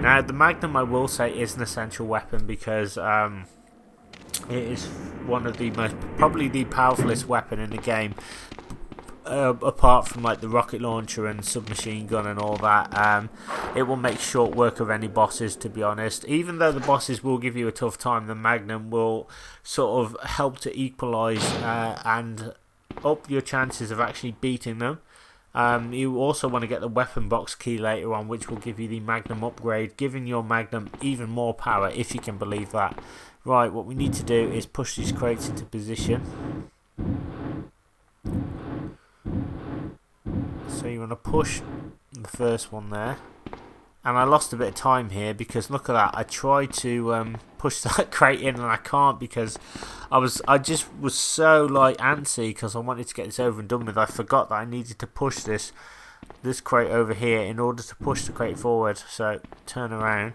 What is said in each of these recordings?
Now, the Magnum, I will say, is an essential weapon because it is one of the most, probably the powerfulest weapon in the game. Apart from like the rocket launcher and submachine gun and all that, it will make short work of any bosses, to be honest. Even though the bosses will give you a tough time, the Magnum will sort of help to equalise and up your chances of actually beating them. You also want to get the weapon box key later on, which will give you the Magnum upgrade, giving your Magnum even more power, if you can believe that. Right, what we need to do is push these crates into position. So you want to push the first one there. And I lost a bit of time here because look at that. I tried to push that crate in and I can't because I just was so like antsy because I wanted to get this over and done with. I forgot that I needed to push this crate over here in order to push the crate forward. So turn around.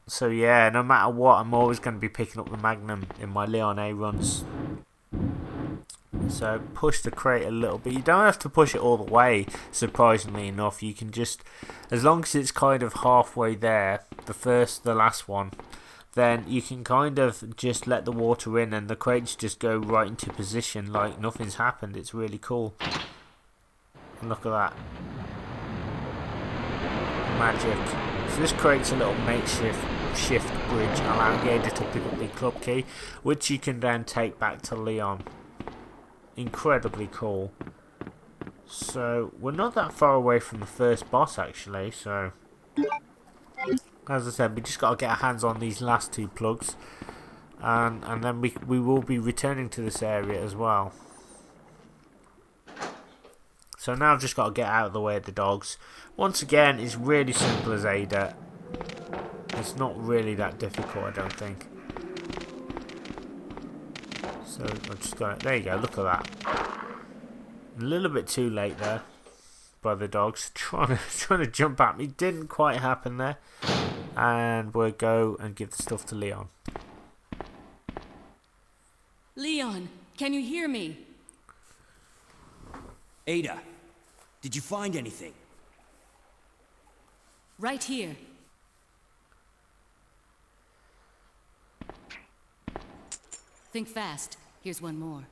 So yeah, no matter what, I'm always going to be picking up the Magnum in my Leon A runs. So push the crate a little bit. You don't have to push it all the way, surprisingly enough. You can just, as long as it's kind of halfway there, the last one, then you can kind of just let the water in and the crates just go right into position like nothing's happened. It's really cool. And look at that. Magic. So this creates a little makeshift bridge allowing Ada to pick up the club key, which you can then take back to Leon. Incredibly cool. So we're not that far away from the first boss actually, so as I said, we just got to get our hands on these last two plugs and then we will be returning to this area as well. So now I've just got to get out of the way of the dogs. Once again, it's really simple as Ada. It's not really that difficult, I don't think. So I've just got it. There you go, look at that. A little bit too late there by the dogs. Trying to jump at me. Didn't quite happen there. And we'll go and give the stuff to Leon. Leon, can you hear me? Ada, did you find anything? Right here. Think fast. Here's one more.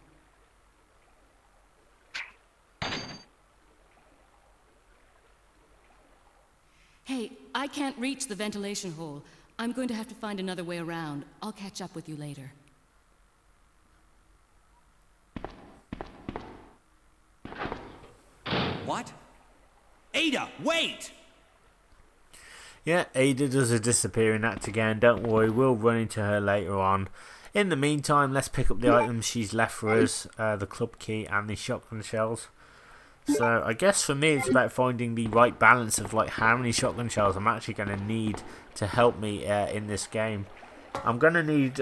Hey, I can't reach the ventilation hole. I'm going to have to find another way around. I'll catch up with you later. What? Ada, wait! Yeah, Ada does a disappearing act again. Don't worry, we'll run into her later on. In the meantime, let's pick up the items she's left for us. The club key and the shotgun shells. So I guess for me it's about finding the right balance of like how many shotgun shells I'm actually going to need to help me in this game. I'm going to need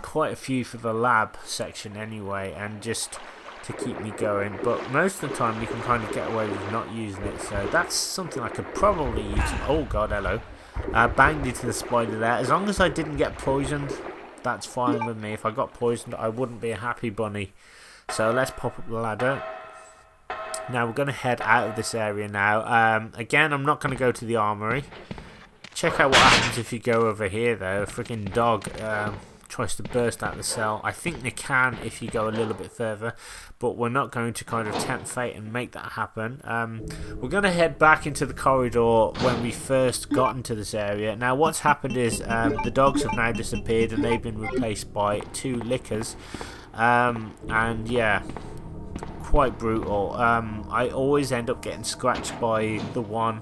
quite a few for the lab section anyway, and just to keep me going, but most of the time you can kind of get away with not using it, so that's something I could probably use. Oh god, hello. Banged into the spider there. As long as I didn't get poisoned, that's fine with me. If I got poisoned, I wouldn't be a happy bunny. So let's pop up the ladder. Now we're going to head out of this area now. Again, I'm not going to go to the armory. Check out what happens if you go over here though. A freaking dog tries to burst out the cell. I think they can if you go a little bit further, but we're not going to kind of tempt fate and make that happen. We're going to head back into the corridor when we first got into this area. Now what's happened is the dogs have now disappeared and they've been replaced by 2 lickers. And yeah, quite brutal. I always end up getting scratched by the one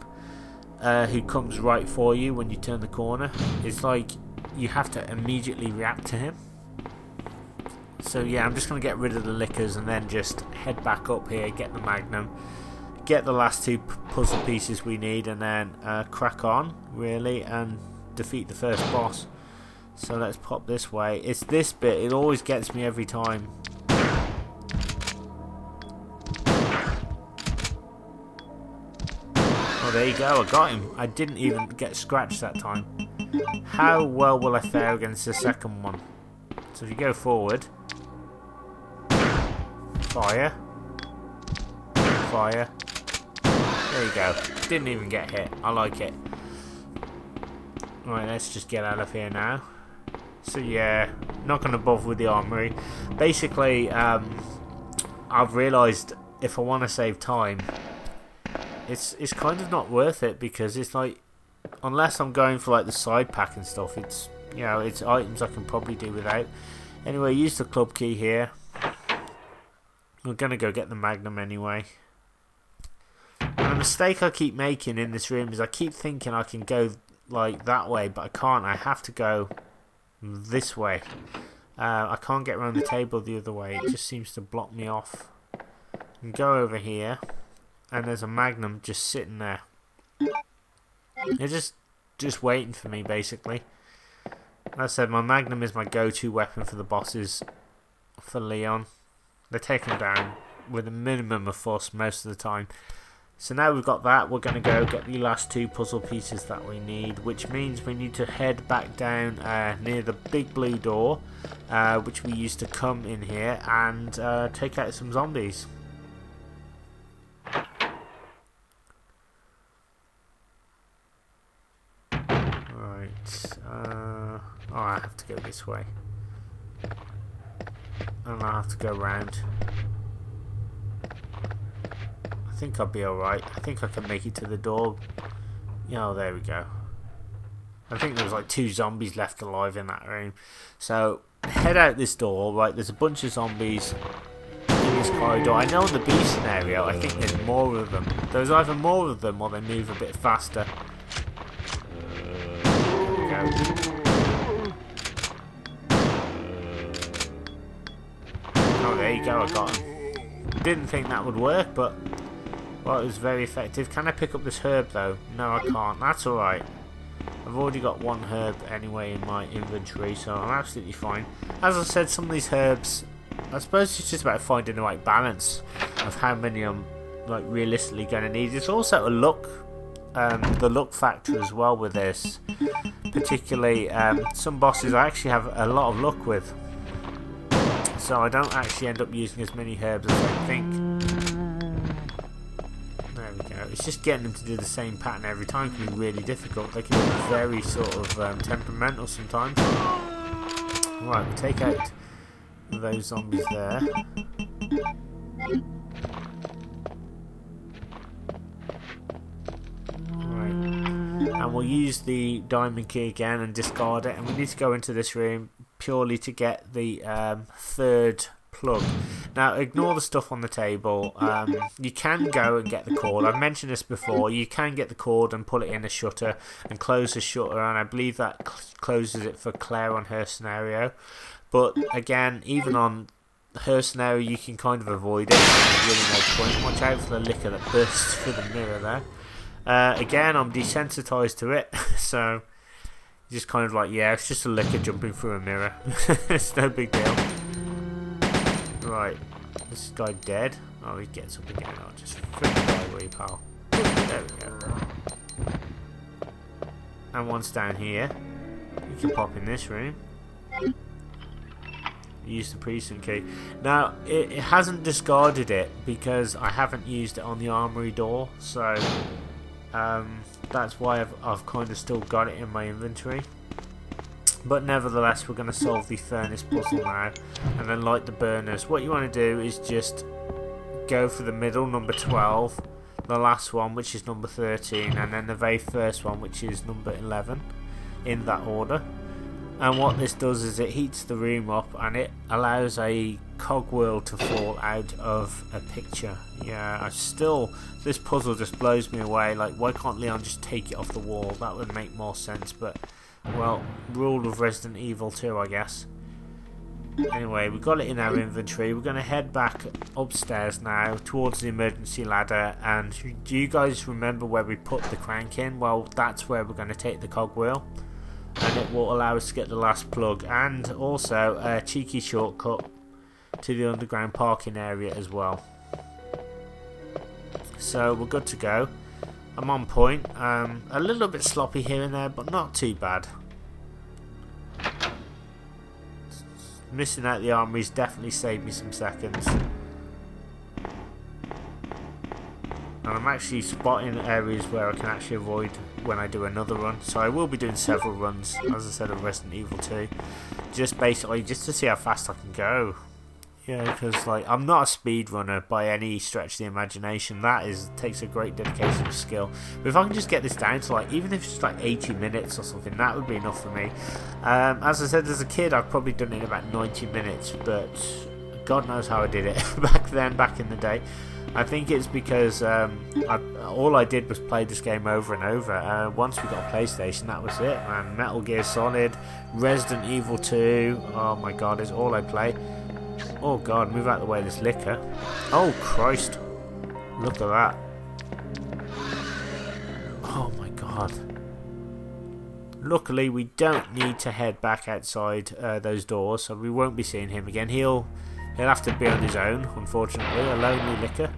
who comes right for you when you turn the corner. It's like you have to immediately react to him. So yeah, I'm just going to get rid of the lickers and then just head back up here, get the magnum, get the last 2 puzzle pieces we need, and then crack on really and defeat the first boss. So let's pop this way. It's this bit, it always gets me every time. Oh, there you go, I got him. I didn't even get scratched that time. How well will I fare against the second one? So if you go forward, fire, fire, there you go. Didn't even get hit. I like it. Right, let's just get out of here now. So yeah, not going to bother with the armory. Basically, I've realised if I want to save time, it's kind of not worth it, because it's like, unless I'm going for like the side pack and stuff, it's, you know, it's items I can probably do without. Anyway, use the club key here. We're going to go get the magnum anyway. And the mistake I keep making in this room is I keep thinking I can go like that way, but I can't. I have to go this way. I can't get around the table the other way. It just seems to block me off. And go over here, and there's a magnum just sitting there. They're just waiting for me, basically. Like I said, my magnum is my go-to weapon for the bosses. For Leon, they take him down with a minimum of force most of the time. So now we've got that, we're going to go get the last 2 puzzle pieces that we need, which means we need to head back down near the big blue door, which we used to come in here, and take out some zombies. Right, oh, I have to go this way. And I have to go round. I think I'll be alright. I think I can make it to the door. Oh, there we go. I think there was like 2 zombies left alive in that room. So, head out this door. Right, there's a bunch of zombies in this corridor. I know in the B scenario, I think there's more of them. There's either more of them or they move a bit faster. There we go. Oh, there you go, I got him. Didn't think that would work, but... well, it was very effective. Can I pick up this herb though? No, I can't. That's alright. I've already got 1 herb anyway in my inventory, so I'm absolutely fine. As I said, some of these herbs, I suppose it's just about finding the right balance of how many I'm like realistically going to need. It's also a look, the look factor as well with this. Particularly, some bosses I actually have a lot of luck with. So I don't actually end up using as many herbs as I think. It's just getting them to do the same pattern every time can be really difficult. They can be very sort of temperamental sometimes. Right, we'll take out those zombies there. Right. And we'll use the diamond key again and discard it. And we need to go into this room purely to get the 3rd plug. Now ignore the stuff on the table. You can go and get the cord. I've mentioned this before. You can get the cord and pull it in a shutter and close the shutter, and I believe that closes it for Claire on her scenario. But again, even on her scenario you can kind of avoid it. There's really no point. Watch out for the liquor that bursts through the mirror there. Again, I'm desensitized to it, so just kind of like, yeah, it's just a liquor jumping through a mirror. It's no big deal. Right, this guy dead. Oh, he gets up again. I'll just freaking die with you, pal. There we go. And one's down here. You can pop in this room. Use the precinct key. Now, it hasn't discarded it because I haven't used it on the armory door. So, that's why I've kind of still got it in my inventory. But nevertheless, we're going to solve the furnace puzzle now and then light the burners. What you want to do is just go for the middle, number 12, the last one, which is number 13, and then the very first one, which is number 11, in that order. And what this does is it heats the room up and it allows a cogwheel to fall out of a picture. Yeah, this puzzle just blows me away. Like, why can't Leon just take it off the wall? That would make more sense, but... well, rule of Resident Evil 2, I guess. Anyway, we've got it in our inventory. We're going to head back upstairs now towards the emergency ladder. And do you guys remember where we put the crank in? Well, that's where we're going to take the cogwheel. And it will allow us to get the last plug. And also a cheeky shortcut to the underground parking area as well. So we're good to go. I'm on point. A little bit sloppy here and there, but not too bad. Missing out the armories definitely saved me some seconds. and I'm actually spotting areas where I can actually avoid when I do another run. So I will be doing several runs, as I said, of Resident Evil 2, just basically just to see how fast I can go. Yeah, because like I'm not a speed runner by any stretch of the imagination. That takes a great dedication of skill. But if I can just get this down to like, even if it's just like 80 minutes or something, that would be enough for me. As I said, as a kid, I've probably done it in about 90 minutes, but God knows how I did it back in the day. I think it's because all I did was play this game over and over. Once we got a PlayStation, that was it, man. Metal Gear Solid, Resident Evil 2, oh my God, is all I play. Oh God, move out of the way of this liquor. Oh Christ, look at that. Oh my God. Luckily, we don't need to head back outside those doors, so we won't be seeing him again. He'll have to be on his own, unfortunately, a lonely liquor.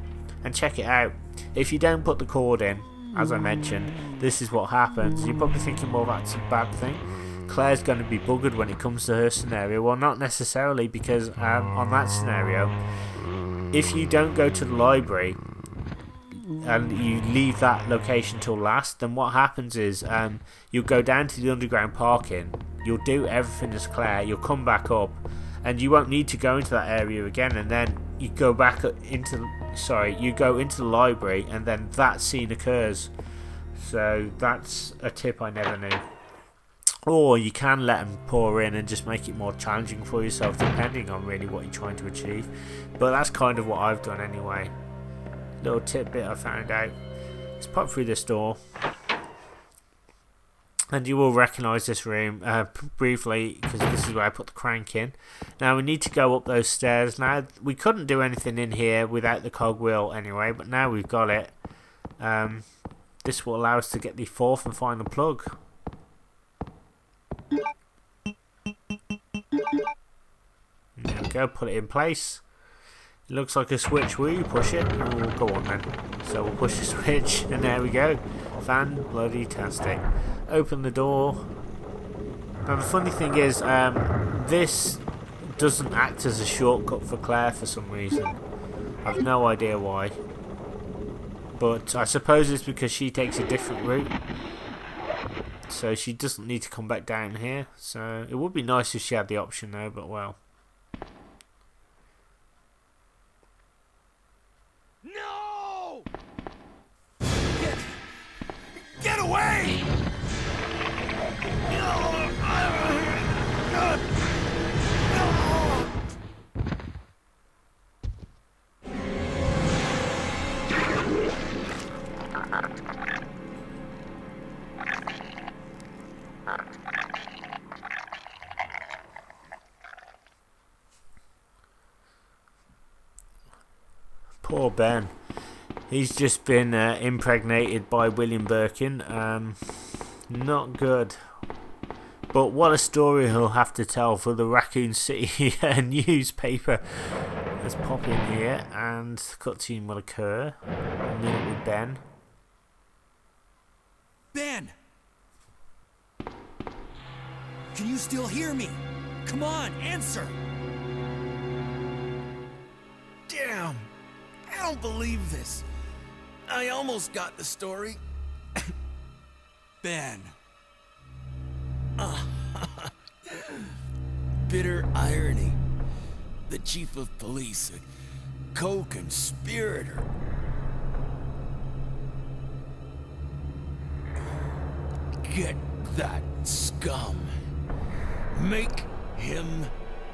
And check it out. If you don't put the cord in, as I mentioned, this is what happens. You're probably thinking, well, that's a bad thing. Claire's going to be buggered when it comes to her scenario. Well, not necessarily, because on that scenario, if you don't go to the library and you leave that location till last, then what happens is you'll go down to the underground parking, you'll do everything as Claire, you'll come back up, and you won't need to go into that area again, and then you go back you go into the library, and then that scene occurs. So that's a tip I never knew. Or you can let them pour in and just make it more challenging for yourself, depending on really what you're trying to achieve. But that's kind of what I've done anyway. Little tidbit I found out. Let's pop through this door, and you will recognise this room briefly, because this is where I put the crank in. Now we need to go up those stairs. Now we couldn't do anything in here without the cogwheel anyway, but now we've got it. This will allow us to get the fourth and final plug. There we go, put it in place. It looks like a switch. Will you push it? Oh, go on then. So we'll push the switch, and there we go. Fan-bloody-tastic. Open the door. Now the funny thing is, this doesn't act as a shortcut for Claire for some reason. I've no idea why. But I suppose it's because she takes a different route. So she doesn't need to come back down here. So it would be nice if she had the option though, but well. No! Get away! Poor Ben. He's just been impregnated by William Birkin. Not good. But what a story he'll have to tell for the Raccoon City newspaper. Let's pop in here, and cutscene will occur. A minute with Ben. Ben! Can you still hear me? Come on, answer! Damn! I don't believe this. I almost got the story. Ben. Bitter irony. The chief of police, a co-conspirator. Get that scum. Make him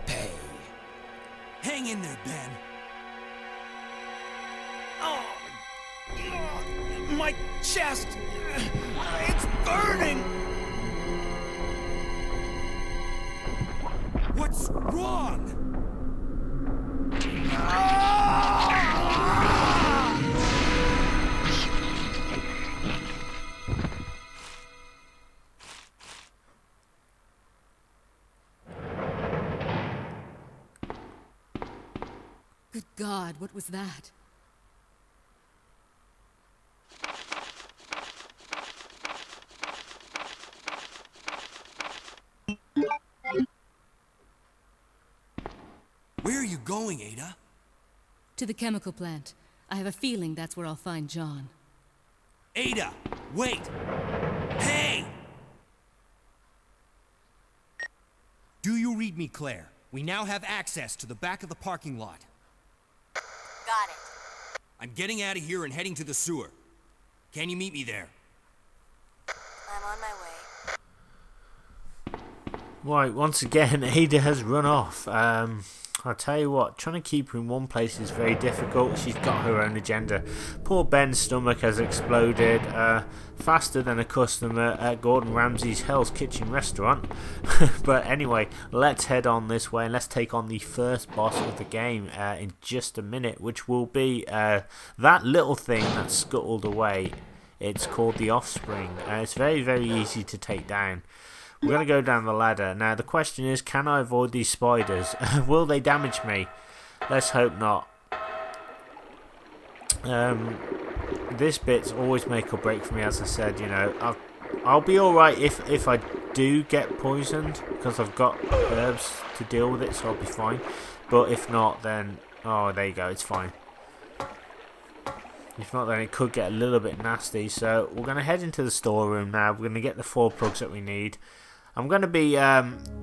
pay. Hang in there, Ben. Oh, my chest! It's burning! What's wrong? Good God, what was that? Where are you going, Ada? To the chemical plant. I have a feeling that's where I'll find John. Ada, wait! Hey! Do you read me, Claire? We now have access to the back of the parking lot. Got it. I'm getting out of here and heading to the sewer. Can you meet me there? I'm on my way. Right, once again, Ada has run off. I'll tell you what, trying to keep her in one place is very difficult. She's got her own agenda. Poor Ben's stomach has exploded faster than a customer at Gordon Ramsay's Hell's Kitchen restaurant. But anyway, let's head on this way and let's take on the first boss of the game in just a minute, which will be that little thing that scuttled away. It's called the Offspring. It's very, very easy to take down. We're going to go down the ladder. Now the question is, can I avoid these spiders? Will they damage me? Let's hope not. This bit's always make or break for me, as I said. You know, I'll be alright if I do get poisoned, because I've got herbs to deal with it, so I'll be fine. But if not, then... oh, there you go, it's fine. If not, then it could get a little bit nasty. So we're going to head into the storeroom now. We're going to get the 4 plugs that we need. I'm going to be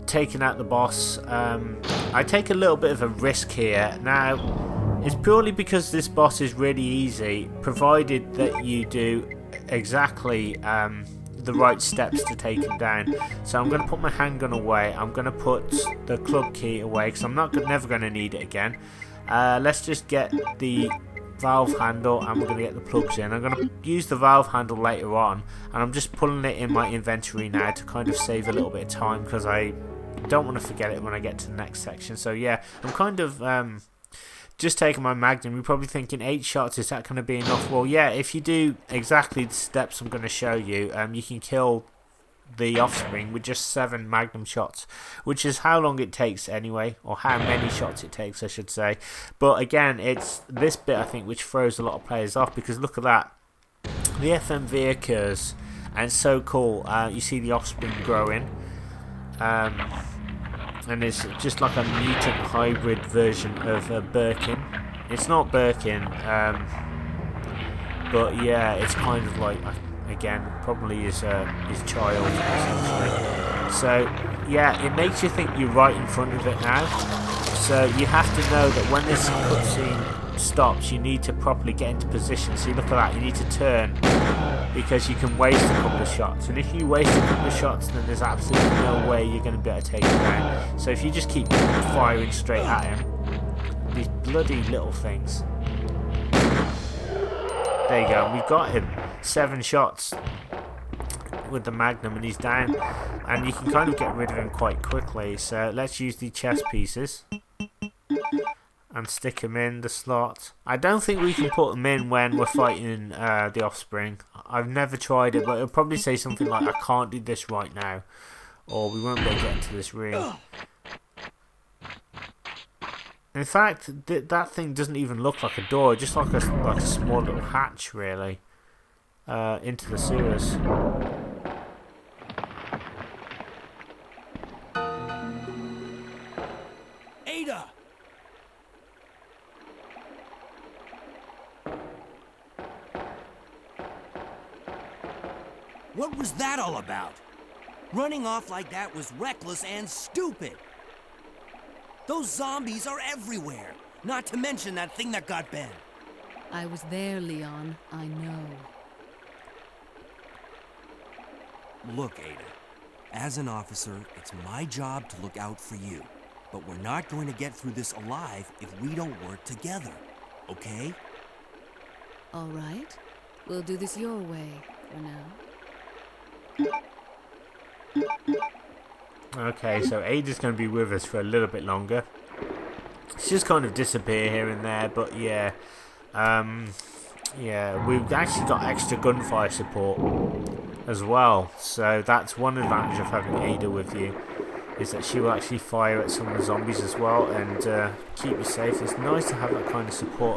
taking out the boss. I take a little bit of a risk here. Now, it's purely because this boss is really easy, provided that you do exactly the right steps to take him down. So I'm going to put my handgun away. I'm going to put the club key away, because I'm never going to need it again. Let's just get the valve handle and we're going to get the plugs in. I'm going to use the valve handle later on, and I'm just pulling it in my inventory now to kind of save a little bit of time, because I don't want to forget it when I get to the next section. So yeah, I'm kind of just taking my magnum. You're probably thinking 8 shots, is that going to be enough? Well yeah, if you do exactly the steps I'm going to show you, you can kill the Offspring with just 7 magnum shots, which is how long it takes anyway, or how many shots it takes I should say. But again, it's this bit I think which throws a lot of players off, because look at that, the FMV occurs and it's so cool. You see the Offspring growing, and it's just like a mutant hybrid version of Birkin. It's not Birkin, but yeah, it's kind of like, again, probably his child, essentially. So yeah, it makes you think you're right in front of it now. So you have to know that when this cutscene stops, you need to properly get into position. See, look at that, you need to turn, because you can waste a couple of shots, and if you waste a couple of shots, then there's absolutely no way you're going to be able to take him down. So if you just keep firing straight at him, these bloody little things. There you go, we've got him. 7 shots with the magnum and he's down, and you can kind of get rid of him quite quickly. So let's use the chest pieces and stick him in the slot. I don't think we can put them in when we're fighting the Offspring. I've never tried it, but it'll probably say something like, I can't do this right now, or we won't be able to get into this room. In fact, that thing doesn't even look like a door, just like a small little hatch, really, into the sewers. Ada! What was that all about? Running off like that was reckless and stupid. Those zombies are everywhere, not to mention that thing that got Ben. I was there, Leon. I know. Look, Ada, as an officer, it's my job to look out for you. But we're not going to get through this alive if we don't work together, okay? All right. We'll do this your way for now. Okay, so Ada's going to be with us for a little bit longer. It's just kind of disappear here and there, but yeah. Yeah, we've actually got extra gunfire support as well. So that's one advantage of having Ada with you, is that she will actually fire at some of the zombies as well and keep you safe. It's nice to have that kind of support